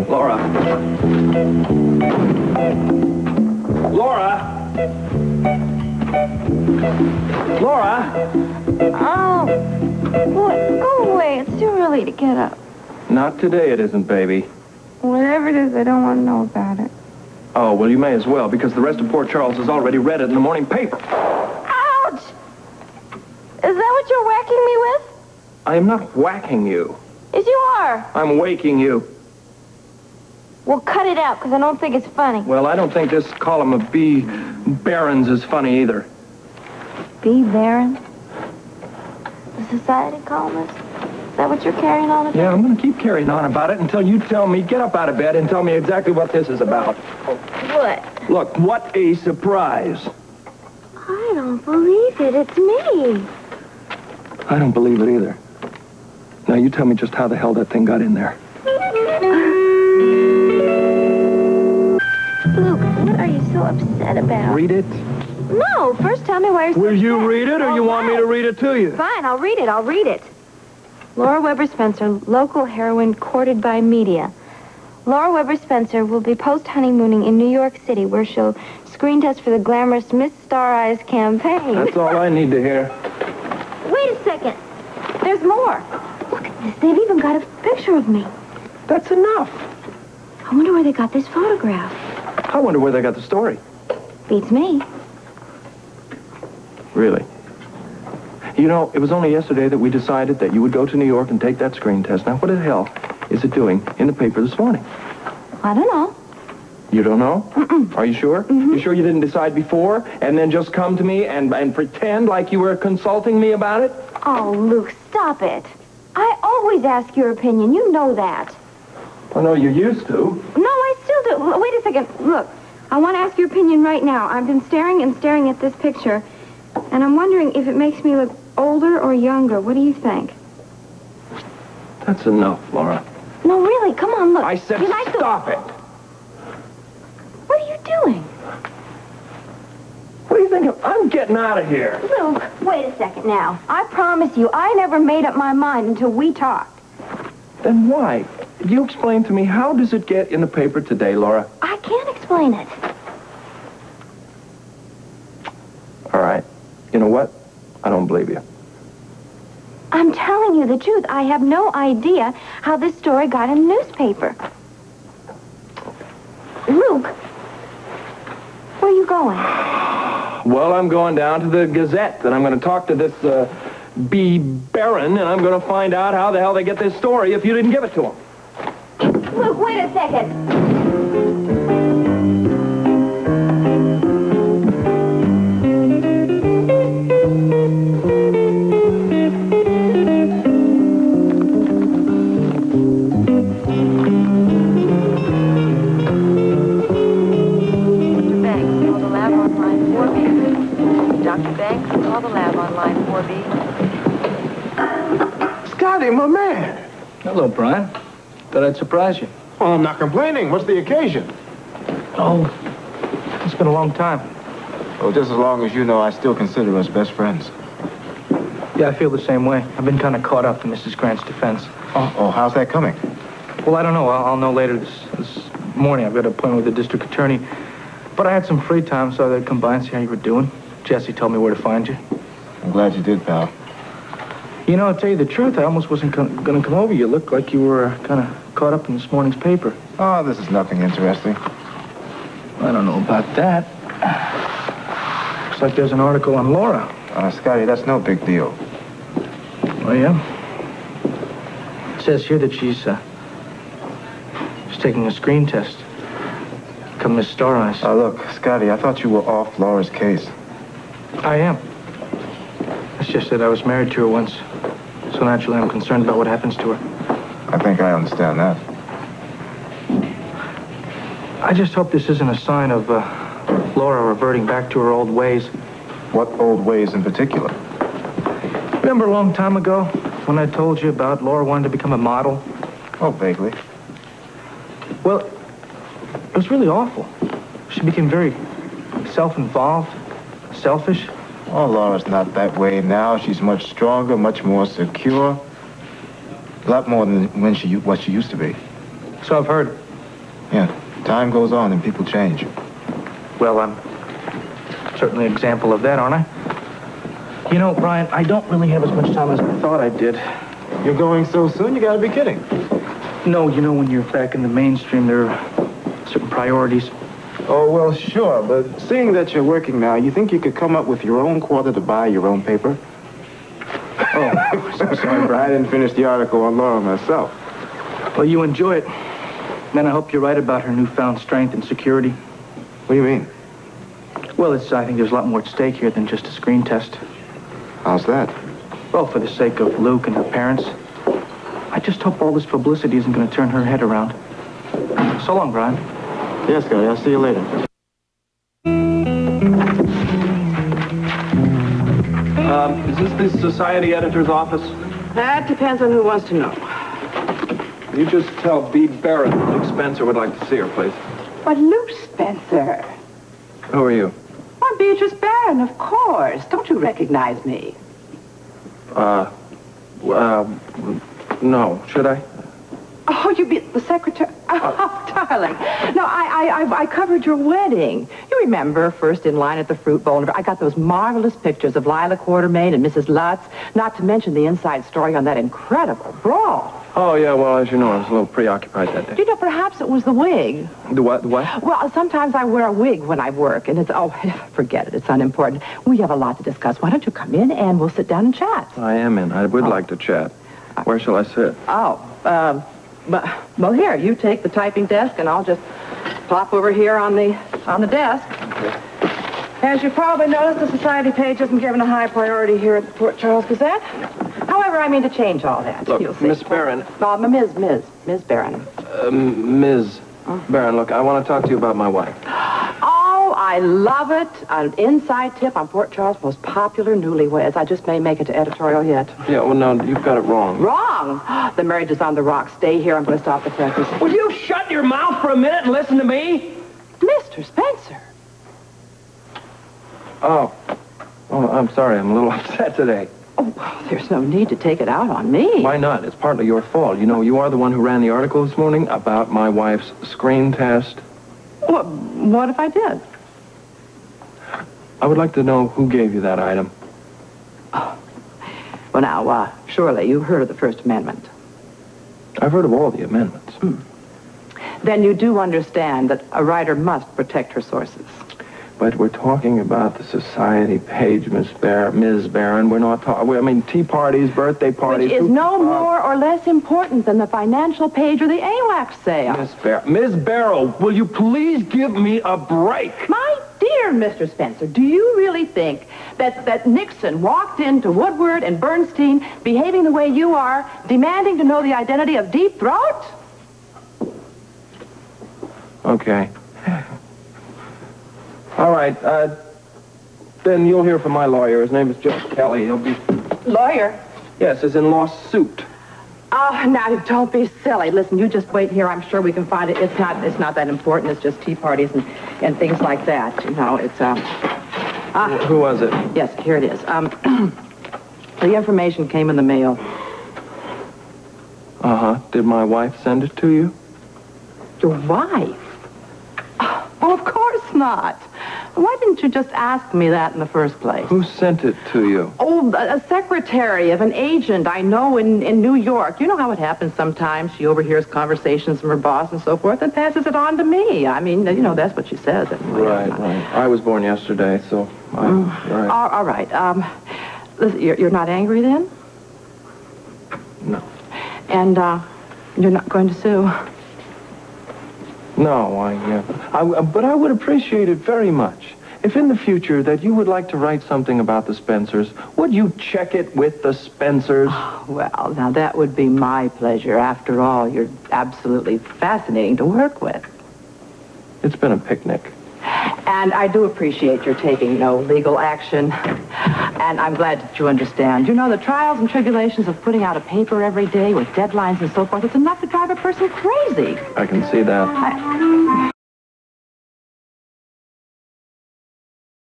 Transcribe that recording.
Laura. Laura! Laura! Oh, boy, go away. It's too early to get up. Not today it isn't, baby. Whatever it is, I don't want to know about it. Oh, well, you may as well, because the rest of Port Charles has already read it in the morning paper. Ouch! Is that what you're whacking me with? I am not whacking you. Yes, you are. I'm waking you. Well, cut it out, because I don't think it's funny. Well, I don't think this column of B. Barons is funny either. B. Baron? The society columnist? Is that what you're carrying on about? Yeah, I'm going to keep carrying on about it until you tell me, get up out of bed and tell me exactly what this is about. What? Look, what a surprise. I don't believe it. It's me. I don't believe it either. Now, you tell me just how the hell that thing got in there. Luke, what are you so upset about? Read it. No, first tell me why you're so Will you upset. read it, or you want me to read it to you? Fine, I'll read it. Laura Weber Spencer, local heroine courted by media. Laura Weber Spencer will be post-honeymooning in New York City, where she'll screen test for the glamorous Miss Star Eyes campaign. That's all I need to hear. Wait a second. There's more. Look at this. They've even got a picture of me. That's enough. I wonder where they got this photograph. I wonder where they got the story. Beats me. Really? You know, it was only yesterday that we decided that you would go to New York and take that screen test. Now, what the hell is it doing in the paper this morning? I don't know. You don't know? Mm-mm. Are you sure? Mm-hmm. You sure you didn't decide before and then just come to me and pretend like you were consulting me about it? Oh, Luke, stop it. I always ask your opinion. You know that. I know you used to. No, I still do. Wait a second. Look, I want to ask your opinion right now. I've been staring and staring at this picture, and I'm wondering if it makes me look older or younger. What do you think? That's enough, Laura. No, really. Come on, look. I said You like stop it. What are you doing? What do you think of? I'm getting out of here. Luke, wait a second now. I promise you, I never made up my mind until we talked. Then why? You explain to me, how does it get in the paper today, Laura? I can't explain it. All right. You know what? I don't believe you. I'm telling you the truth. I have no idea how this story got in the newspaper. Luke, where are you going? Well, I'm going down to the Gazette, and I'm going to talk to this B. Baron, and I'm going to find out how the hell they get this story if you didn't give it to them. Luke, wait a second. Scotty, my man. Hello, Brian. Thought I'd surprise you. Well, I'm not complaining. What's the occasion? Oh, it's been a long time. Oh, just as long as you know I still consider us best friends. Yeah, I feel the same way. I've been kind of caught up in Mrs. Grant's defense. Oh, how's that coming? Well, I don't know. I'll know later this morning. I've got an appointment with the district attorney. But I had some free time, so I'd come by and see how you were doing. Jesse told me where to find you. I'm glad you did, pal. You know, I'll tell you the truth, I almost wasn't going to come over. You looked like you were kind of caught up in this morning's paper. Oh, this is nothing interesting. I don't know about that. Looks like there's an article on Laura. Scotty, that's no big deal. Oh, yeah? It says here that she's taking a screen test. Become Miss Star Eyes. Look, Scotty, I thought you were off Laura's case. I am. It's just that I was married to her once. So naturally, I'm concerned about what happens to her. I think I understand that. I just hope this isn't a sign of Laura reverting back to her old ways. What old ways in particular? Remember a long time ago when I told you about Laura wanting to become a model? Oh, vaguely. Well, it was really awful. She became very self-involved, selfish. Oh, Laura's not that way now. She's much stronger, much more secure. A lot more than what she used to be. So I've heard. Yeah, time goes on and people change. Well, I'm certainly an example of that, aren't I? You know, Brian, I don't really have as much time as I thought I did. You're going so soon, you gotta be kidding. No, you know, when you're back in the mainstream, there are certain priorities. Oh, well, sure, but seeing that you're working now, you think you could come up with your own quarter to buy your own paper? Oh, so sorry, Brian. I didn't finish the article on Laura myself. Well, you enjoy it. Then I hope you're right about her newfound strength and security. What do you mean? Well, I think there's a lot more at stake here than just a screen test. How's that? Well, for the sake of Luke and her parents, I just hope all this publicity isn't going to turn her head around. So long, Brian. Yes, Scotty, I'll see you later. Is this the society editor's office? That depends on who wants to know. You just tell B. Barron Luke Spencer would like to see her, please. But Luke Spencer. Who are you? I'm Beatrice Barron, of course. Don't you recognize me? No. Should I? Oh, you be the secretary. Oh, darling. No, I covered your wedding. You remember, first in line at the fruit bowl. I got those marvelous pictures of Lila Quartermain and Mrs. Lutz, not to mention the inside story on that incredible brawl. Oh, yeah, well, as you know, I was a little preoccupied that day. You know, perhaps it was the wig. The what? The what? Well, sometimes I wear a wig when I work, and forget it. It's unimportant. We have a lot to discuss. Why don't you come in, and we'll sit down and chat. I am in. I would like to chat. Where shall I sit? Well, here, you take the typing desk, and I'll just plop over here on the desk. Okay. As you probably noticed, the society page isn't given a high priority here at the Port Charles Gazette. However, I mean to change all that. Look, You'll see. Miss Barron. Miss Barron. Ms. Barron, look, I want to talk to you about my wife. Oh, I love it. An inside tip on Port Charles' most popular newlyweds. I just may make it to editorial yet. Yeah, well, no, you've got it wrong. Wrong? The marriage is on the rocks. Stay here. I'm going to stop the practice. Will you shut your mouth for a minute and listen to me? Mr. Spencer. Oh, I'm sorry. I'm a little upset today. Oh, well, there's no need to take it out on me. Why not? It's partly your fault. You know, you are the one who ran the article this morning about my wife's screen test. What if I did? I would like to know who gave you that item. Well, now, surely you've heard of the First Amendment. I've heard of all the amendments. Then you do understand that a writer must protect her sources. But we're talking about the society page, Ms. Barron. We're not talking... I mean, tea parties, birthday parties... Which is no more or less important than the financial page or the AWACS sale. Ms. Barrow, will you please give me a break? My dear Mr. Spencer, do you really think that Nixon walked into Woodward and Bernstein behaving the way you are, demanding to know the identity of Deep Throat? Okay. All right, then you'll hear from my lawyer. His name is Judge Kelly. He'll be... Lawyer? Yes, as in lawsuit. Oh, now, don't be silly. Listen, you just wait here. I'm sure we can find it. It's not that important. It's just tea parties and things like that. You know, it's, Who was it? Yes, here it is. The information came in the mail. Uh-huh. Did my wife send it to you? Your wife? Oh, of course not. Why didn't you just ask me that in the first place? Who sent it to you? Oh, a secretary of an agent I know in New York. You know how it happens sometimes. She overhears conversations from her boss and so forth and passes it on to me. I mean, you know, that's what she says. Anyway. Right. I was born yesterday, so... Right. All right. Listen, you're not angry then? No. And you're not going to sue? No, but I would appreciate it very much if in the future that you would like to write something about the Spencers, would you check it with the Spencers? Well, now that would be my pleasure. After all, you're absolutely fascinating to work with. It's been a picnic. And I do appreciate your taking no legal action. And I'm glad that you understand. You know, the trials and tribulations of putting out a paper every day with deadlines and so forth, it's enough to drive a person crazy. I can see that.